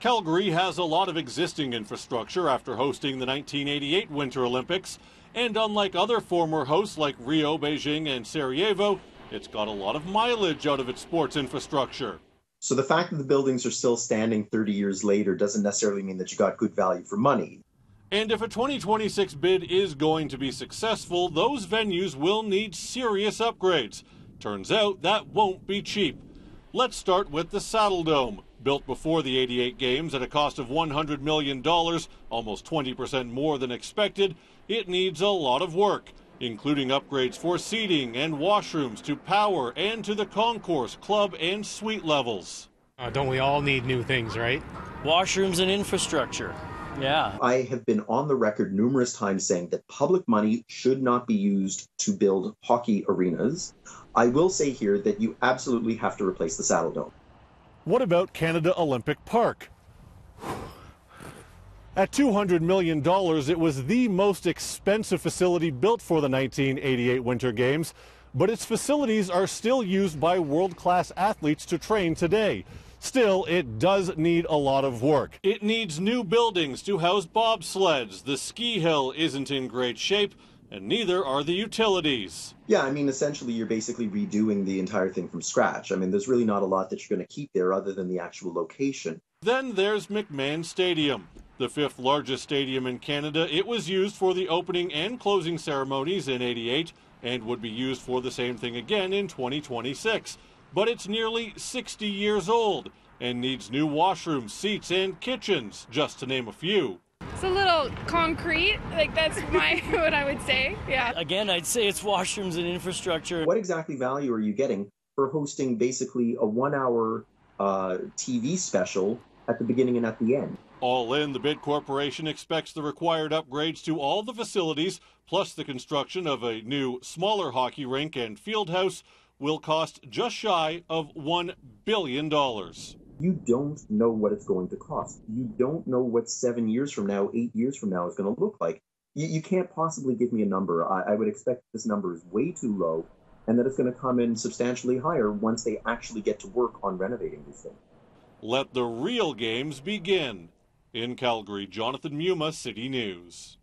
Calgary has a lot of existing infrastructure after hosting the 1988 Winter Olympics, and unlike other former hosts like Rio, Beijing, and Sarajevo, it's got a lot of mileage out of its sports infrastructure. So the fact that the buildings are still standing 30 years later doesn't necessarily mean that you got good value for money. And if a 2026 bid is going to be successful, those venues will need serious upgrades. Turns out that won't be cheap. Let's start with the Saddledome. Built before the 88 games at a cost of $100 million, almost 20% more than expected, it needs a lot of work, including upgrades for seating and washrooms to power and to the concourse, club, and suite levels. Don't we all need new things, right? Washrooms and infrastructure. Yeah. I have been on the record numerous times saying that public money should not be used to build hockey arenas. I will say here that you absolutely have to replace the Saddledome. What about Canada Olympic Park? At $200 million, it was the most expensive facility built for the 1988 Winter Games, but its facilities are still used by world-class athletes to train today. Still, it does need a lot of work. It needs new buildings to house bobsleds. The ski hill isn't in great shape, and neither are the utilities. Yeah, I mean, essentially, you're basically redoing the entire thing from scratch. I mean, there's really not a lot that you're going to keep there other than the actual location. Then there's Mcmahon Stadium, the fifth largest stadium in Canada. It was used for the opening and closing ceremonies in '88 and would be used for the same thing again in 2026. But it's nearly 60 years old and needs new washrooms, seats, and kitchens, just to name a few. It's a little concrete, like that's what I would say, yeah. Again, I'd say it's washrooms and infrastructure. What exactly value are you getting for hosting basically a 1-hour TV special at the beginning and at the end? All in, the bid corporation expects the required upgrades to all the facilities, plus the construction of a new, smaller hockey rink and field house, will cost just shy of $1 billion. You don't know what it's going to cost. You don't know what 7 years from now, 8 years from now is going to look like. You can't possibly give me a number. I would expect this number is way too low and that it's going to come in substantially higher once they actually get to work on renovating these things. Let the real games begin. In Calgary, Jonathan Muma, City News.